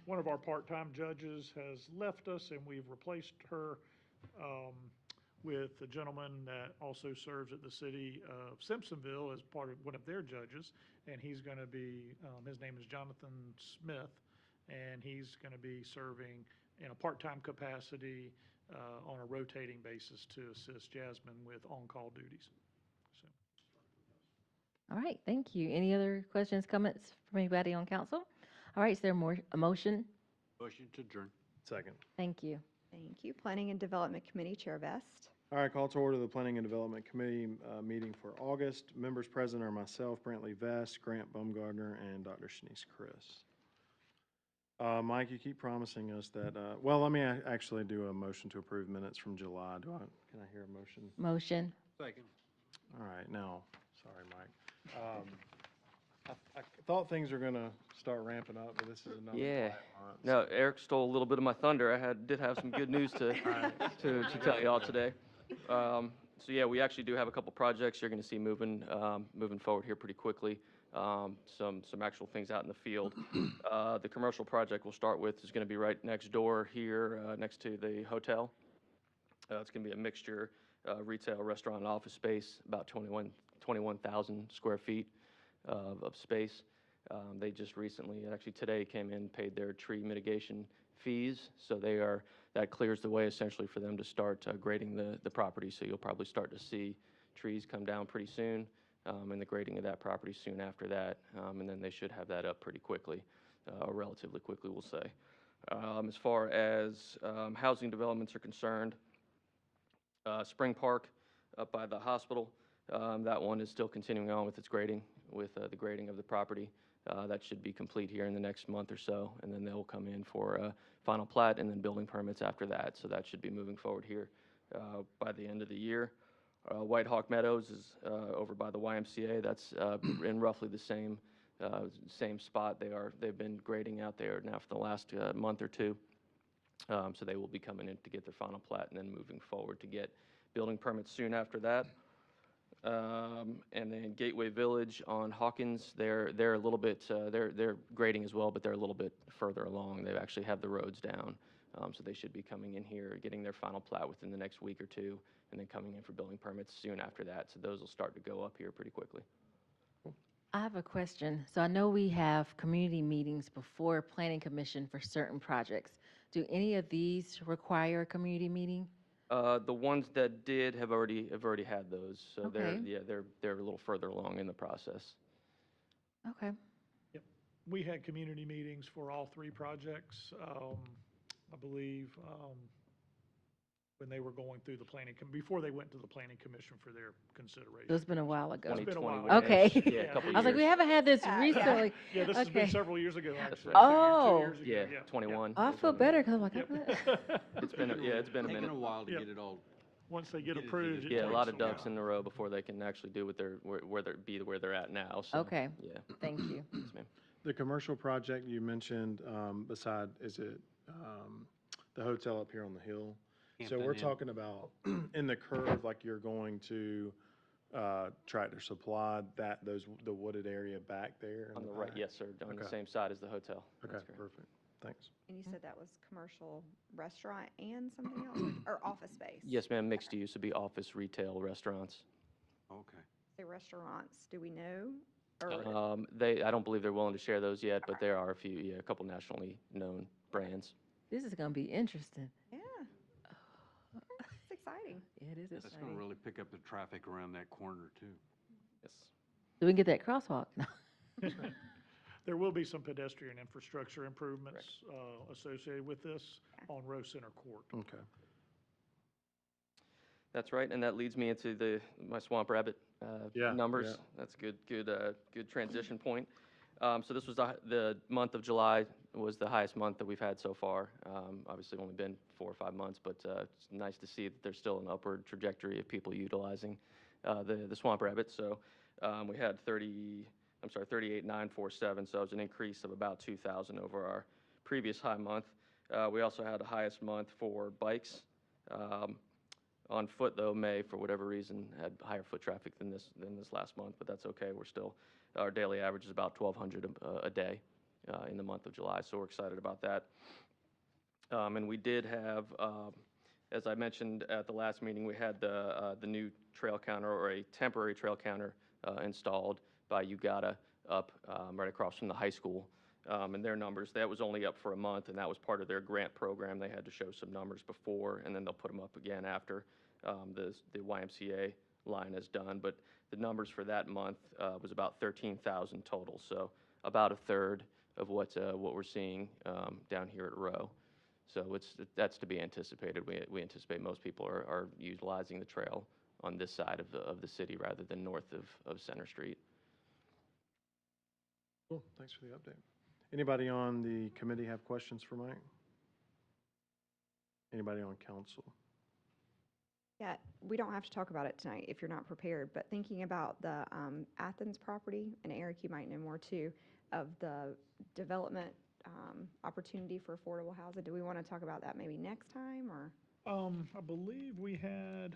one of our part-time judges has left us, and we've replaced her with a gentleman that also serves at the city of Simpsonville as part of one of their judges, and he's going to be, his name is Jonathan Smith, and he's going to be serving in a part-time capacity on a rotating basis to assist Jasmine with on-call duties. So. All right, thank you. Any other questions, comments from anybody on council? All right, is there a motion? Motion to adjourn. Second. Thank you. Thank you. Planning and Development Committee Chair Vest. All right, call to order the Planning and Development Committee meeting for August. Members present are myself, Brantley Vest, Grant Baumgardner, and Dr. Shanice Chris. Mike, you keep promising us that, well, let me actually do a motion to approve minutes from July. Can I hear a motion? Motion. Second. All right, now, sorry, Mike. I thought things were gonna start ramping up, but this is another Yeah. quiet month. No, Eric stole a little bit of my thunder. Did have some good news to tell y'all today. So yeah, we actually do have a couple projects you're going to see moving forward here pretty quickly. Some actual things out in the field. The commercial project we'll start with is going to be right next door here, next to the hotel. It's going to be a mixture, retail, restaurant, and office space, about 21,000 square feet of space. They just recently, actually today, came in, paid their tree mitigation fees, so that clears the way essentially for them to start grading the property. So you'll probably start to see trees come down pretty soon, and the grading of that property soon after that, and then they should have that up pretty quickly, or relatively quickly, we'll say. As far as housing developments are concerned, Spring Park up by the hospital, that one is still continuing on with its grading, with the grading of the property. That should be complete here in the next month or so, and then they'll come in for final plat and then building permits after that. So that should be moving forward here by the end of the year. White Hawk Meadows is over by the YMCA. That's in roughly the same spot. They've been grading out there now for the last month or two. So they will be coming in to get their final plat and then moving forward to get building permits soon after that. And then Gateway Village on Hawkins, they're a little bit, they're grading as well, but they're a little bit further along. They actually have the roads down. So they should be coming in here, getting their final plat within the next week or two, and then coming in for building permits soon after that. So those will start to go up here pretty quickly. I have a question. So I know we have community meetings before Planning Commission for certain projects. Do any of these require a community meeting? The ones that did have already had those. So Okay. they're a little further along in the process. Okay. Yep. We had community meetings for all 3 projects. I believe when they were going through the before they went to the Planning Commission for their consideration. So it's been a while ago. It's been a while 2021. ago. Okay. Yeah, a couple I was like, we years. haven't had this Yeah. recently. Yeah, this has been Okay. several years ago, actually. right. 2 Oh. years ago, Yeah, 21. I feel better because I'm like, Yep. It's been a minute. Taking a while to Yep. get it all. Once they get Get it approved. it together. Yeah, a takes lot of while. ducks in a row before they can actually do where they're at now. So, Okay. Yeah. Thank you. Yes, ma'am. The commercial project you mentioned, is it the hotel up here on the hill? So Hampton we're Inn. talking about in the curve, like you're going to Tractor Supply, the wooded area back there? in On the right, back? yes, sir. On the Okay. same side as the hotel. Okay, That's correct. perfect. Thanks. And you said that was commercial restaurant and something else, or office space? Yes, ma'am. Mixed use would be office, retail, restaurants. Okay. Say restaurants? Do we know? Or, I don't believe they're willing to share those yet, but there are a few, yeah, a couple nationally known brands. This is gonna be interesting. yeah. It's exciting. Yeah, it is That's gonna exciting. really pick up the traffic around that corner too. Yes. So we can get that crosswalk. There will be some pedestrian infrastructure improvements associated with this on Rose Center Court. Okay. That's right, and that leads me into my Swamp Rabbit Yeah, numbers. yeah. That's good transition point. So this was the month of July was the highest month that we've had so far. Obviously, only been 4 or 5 months, but it's nice to see that there's still an upward trajectory of people utilizing the Swamp Rabbit. So we had 38,947, so it was an increase of about 2,000 over our previous high month. We also had the highest month for bikes. On foot, though, May, for whatever reason, had higher foot traffic than this last month, but that's okay. We're still, our daily average is about 1,200 a day in the month of July, so we're excited about that. And we did have, as I mentioned at the last meeting, we had the new trail counter, or a temporary trail counter, installed by Ugata up right across from the high school. And their numbers, that was only up for a month, and that was part of their grant program. They had to show some numbers before, and then they'll put them up again after the YMCA line is done. But the numbers for that month was about 13,000 total, so about a third of what we're seeing down here at Row. So that's to be anticipated. We anticipate most people are utilizing the trail on this side of the city rather than north of Center Street. Cool, thanks for the update. Anybody on the committee have questions for Mike? Anybody on council? Yeah, we don't have to talk about it tonight if you're not prepared, but thinking about the Athens property, and Eric, you might know more too, of the development opportunity for affordable housing. Do we want to talk about that maybe next time, or? I believe we had,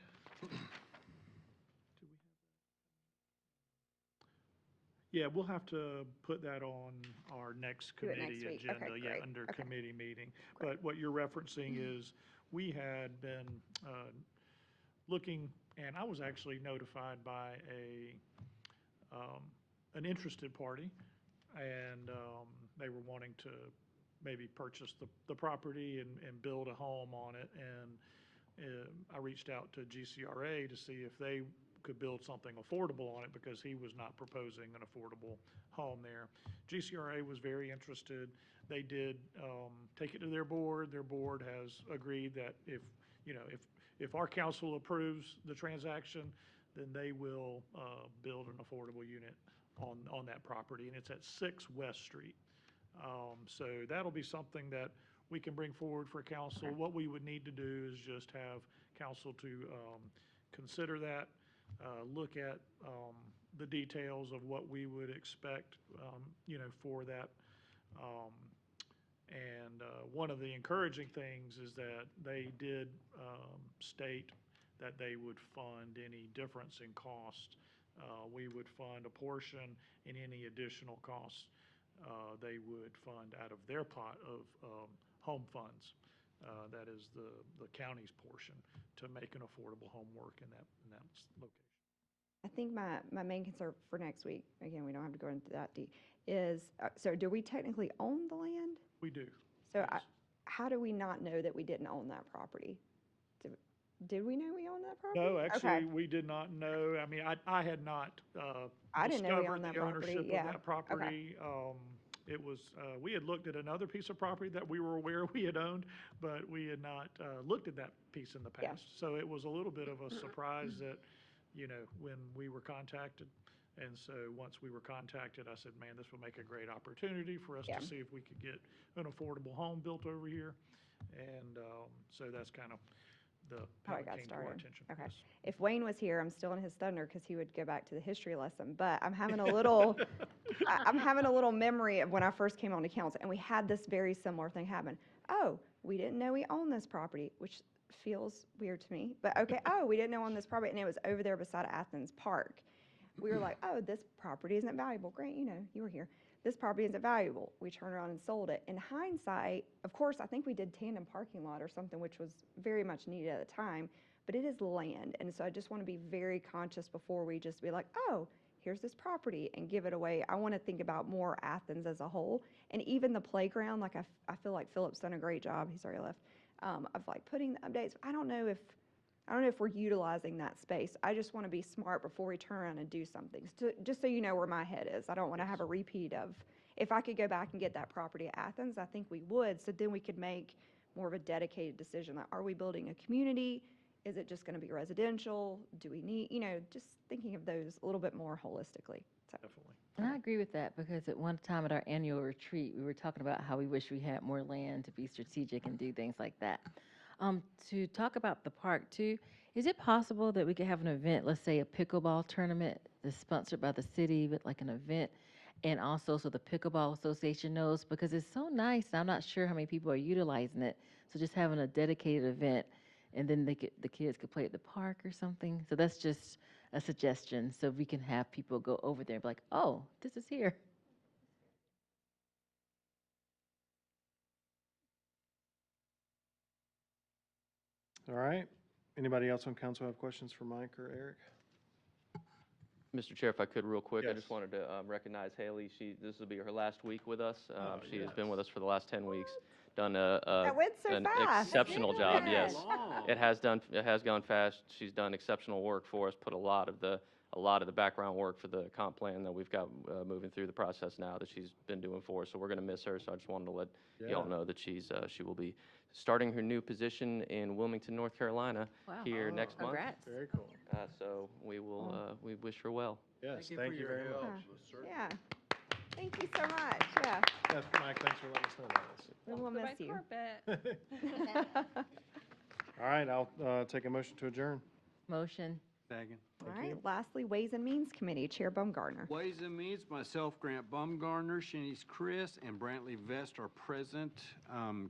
yeah, we'll have to put that on our next Do it next committee week. agenda. Okay, Yeah, great. under Okay. committee meeting. Great. But what you're referencing is, we had been looking, and I was actually notified by an interested party, and they were wanting to maybe purchase the property and build a home on it. And I reached out to GCRA to see if they could build something affordable on it, because he was not proposing an affordable home there. GCRA was very interested. They did take it to their board. Their board has agreed that if our council approves the transaction, then they will build an affordable unit on that property, and it's at 6 West Street. So that'll be something that we can bring forward for council. What we would need to do is just have council to consider that, look at the details of what we would expect, for that. And one of the encouraging things is that they did state that they would fund any difference in cost. We would fund a portion, and any additional costs they would fund out of their pot of home funds. That is the county's portion, to make an affordable home work in that location. I think my main concern for next week, again, we don't have to go into that deep, is, so do we technically own the land? We do. So yes. How do we not know that we didn't own that property? Did we know we owned that property? No, actually, Okay. we did not know. I mean, I had not I didn't know we discovered owned that the property, ownership yeah. of that property. It was, we had looked at another piece of property that we were aware we had owned, but we had not looked at that piece in the Yeah. past. So it was a little bit of a surprise that, when we were contacted. And so once we were contacted, I said, man, this would make a great opportunity for us Yeah. to see if we could get an affordable home built over here. And so that's kind of how How it it got came to our started. attention. Okay. Yes. If Wayne was here, I'm still in his thunder because he would go back to the history lesson. But I'm having a little, I'm having a little memory of when I first came onto council, and we had this very similar thing happen. Oh, we didn't know we owned this property, which feels weird to me. But okay, oh, we didn't know on this property, and it was over there beside Athens Park. We were like, oh, this property isn't valuable. Grant, you were here. This property isn't valuable. We turned around and sold it. In hindsight, of course, I think we did tandem parking lot or something, which was very much needed at the time. but it is land. And so I just want to be very conscious before we just be like, oh, here's this property and give it away. I want to think about more Athens as a whole. And even the playground, like I feel like Philip's done a great job, he's already left, of like putting the updates. I don't know if we're utilizing that space. I just want to be smart before we turn around and do something. Just so you know where my head is. I don't want to have a repeat of, if I could go back and get that property at Athens, I think we would. So then we could make more of a dedicated decision. Like, are we building a community? Is it just going to be residential? Do we need, just thinking of those a little bit more holistically. So. Definitely. And I agree with that because at one time at our annual retreat, we were talking about how we wish we had more land to be strategic and do things like that. To talk about the park too, is it possible that we could have an event, let's say a pickleball tournament that's sponsored by the city, but like an event, and also so the Pickleball Association knows, because it's so nice, and I'm not sure how many people are utilizing it. So just having a dedicated event, and then the kids could play at the park or something. So that's just a suggestion, so we can have people go over there and be like, oh, this is here. All right. Anybody else on council have questions for Mike or Eric? Mr. Chair, if I could real quick, I Yes. just wanted to recognize Haley. This will be her last week with us. She has yes. been with us for the last 10 weeks, done That went so an fast. exceptional job, yes. Long. It has gone fast. She's done exceptional work for us, put a lot of the background work for the comp plan that we've got moving through the process now that she's been doing for us. So we're going to miss her. So I just wanted to let y'all know that she will be starting her new position in Wilmington, North Carolina here next month. Congrats. Very cool. So we will, we wish her well. Yes, thank you very much. Yeah. Thank you so much. Yeah. Yeah, Mike, thanks for letting us know about this. We will The miss red you. carpet. All right, I'll take a motion to adjourn. Motion. Second. All right. Lastly, Ways and Means Committee, Chair Baumgartner. Ways and Means, myself, Grant Baumgartner, Shanice Chris, and Brantley Vest are present.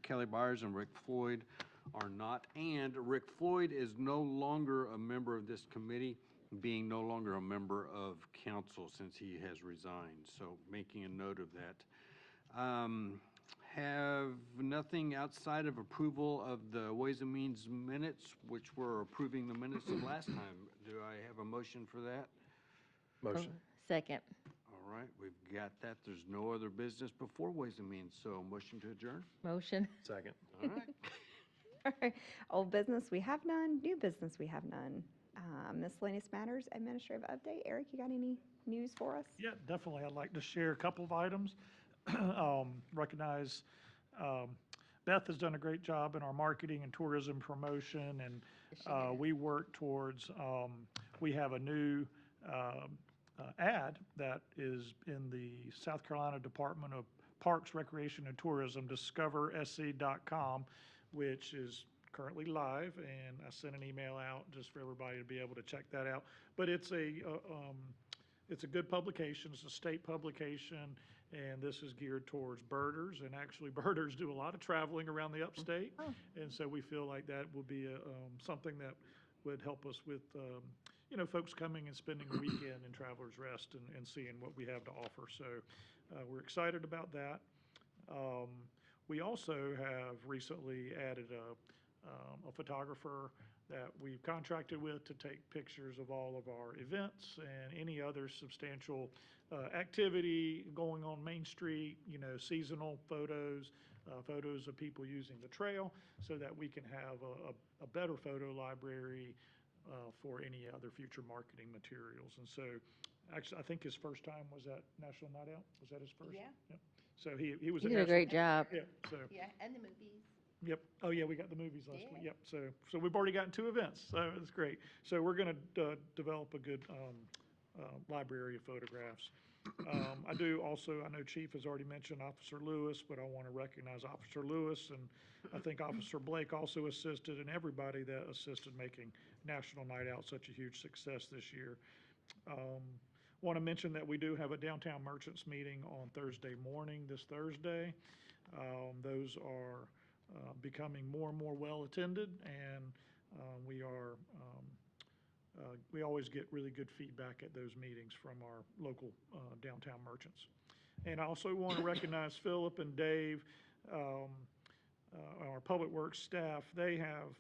Kelly Byers and Rick Floyd are not. And Rick Floyd is no longer a member of this committee, being no longer a member of council since he has resigned. So making a note of that. Have nothing outside of approval of the Ways and Means minutes, which we're approving the minutes of last time. Do I have a motion for that? Motion. Second. All right, we've got that. There's no other business before Ways and Means, so motion to adjourn? Motion. Second. All right. All right. Old business, we have none. New business, we have none. Miscellaneous matters, administrative update. Eric, you got any news for us? Yeah, definitely. I'd like to share a couple of items. Recognize Beth has done a great job in our marketing and tourism promotion, and we work towards, we have a new ad that is in the South Carolina Department of Parks, Recreation, and Tourism, discoversc.com, which is currently live, and I sent an email out just for everybody to be able to check that out. But it's a good publication. It's a state publication, and this is geared towards birders. And actually, birders do a lot of traveling around the upstate, and so we feel like that will be something that would help us with folks coming and spending a weekend in Travelers Rest and seeing what we have to offer. So we're excited about that. We also have recently added a photographer that we've contracted with to take pictures of all of our events and any other substantial activity going on Main Street, seasonal photos, photos of people using the trail, so that we can have a better photo library for any other future marketing materials. And so, actually, I think his first time was at National Night Out. Was that his first? Yeah. Yep. So he was. You at did a National- great job. Yeah. So. Yeah, and the movies. Yep. Oh, yeah, we got the movies last week. Yeah. Yep. So we've already gotten 2 events, so it's great. So we're going to develop a good library of photographs. I know Chief has already mentioned Officer Lewis, but I want to recognize Officer Lewis, and I think Officer Blake also assisted, and everybody that assisted making National Night Out such a huge success this year. Want to mention that we do have a Downtown Merchants meeting on Thursday morning, this Thursday. Those are becoming more and more well-attended, and we always get really good feedback at those meetings from our local downtown merchants. And I also want to recognize Philip and Dave. our Public Works staff, they have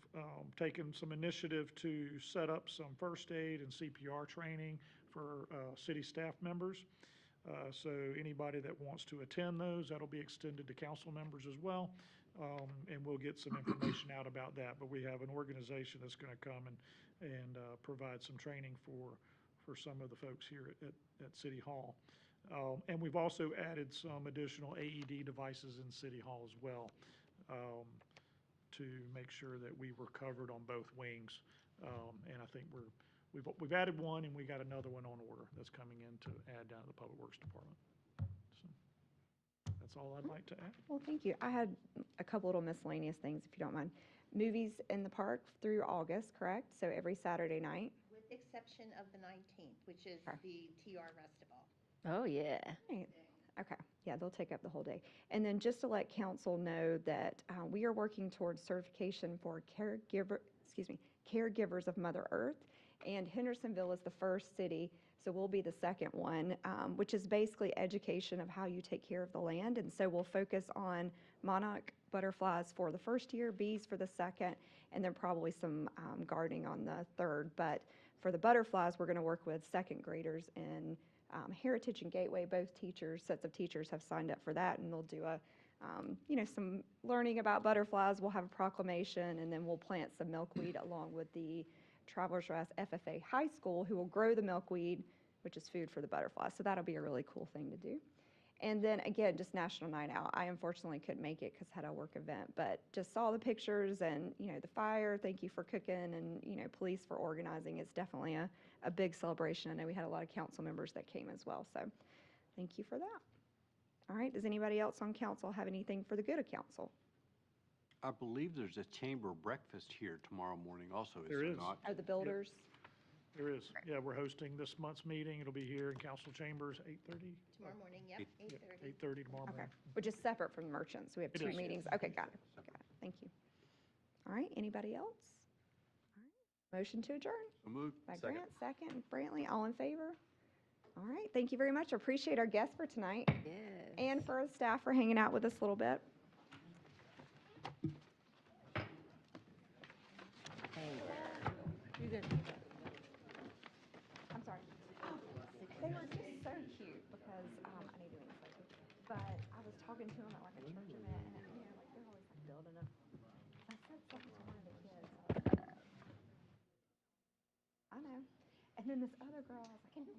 taken some initiative to set up some first aid and CPR training for city staff members. So anybody that wants to attend those, that'll be extended to council members as well. And we'll get some information out about that. But we have an organization that's going to come and provide some training for some of the folks here at City Hall. And we've also added some additional AED devices in City Hall as well, to make sure that we were covered on both wings. And I think we've added one, and we got another one on order that's coming in to add down to the Public Works Department. So that's all I'd like to add. Well, thank you. I had a couple little miscellaneous things, if you don't mind. Movies in the park through August, correct? So every Saturday night? With the exception of the 19th, which is Okay. the TR Festival. Oh, yeah. Right. Okay, yeah, they'll take up the whole day. And then just to let council know that we are working towards certification for caregivers of Mother Earth. And Hendersonville is the first city, so we'll be the second one, which is basically education of how you take care of the land. And so we'll focus on monarch butterflies for the first year, bees for the second, and then probably some gardening on the third. But for the butterflies, we're going to work with second graders in Heritage and Gateway. Both sets of teachers have signed up for that, and they'll do some learning about butterflies. We'll have a proclamation, and then we'll plant some milkweed along with the Travelers Rest FFA High School, who will grow the milkweed, which is food for the butterflies. So that'll be a really cool thing to do. And then again, just National Night Out. I unfortunately couldn't make it because I had a work event, but just saw the pictures and, the fire. Thank you for cooking, and, police for organizing. It's definitely a big celebration. I know we had a lot of council members that came as well, so thank you for that. All right, does anybody else on council have anything for the good of council? I believe there's a chamber breakfast here tomorrow morning also, is There there is. not? Oh, the builders? There is. Yeah, we're hosting this month's meeting. It'll be here in council chambers, 8:30? Tomorrow morning, yep, Eight- 8:30. 8:30 tomorrow Okay, morning. which is separate from the merchants. We have It two is. meetings. Okay, got it. Thank you. All right, anybody else? All right, motion to adjourn So moved. by Second. Grant, second. Brantley, all in favor? All right, thank you very much. I appreciate our guests for tonight Yes. and for our staff for hanging out with us a little bit. You good? I'm sorry. They were just so cute because, I need to make a photo, but I was talking to them at like a church event, and, they're always like building up. I said something to one of the kids. I know. And then this other girl, I was like,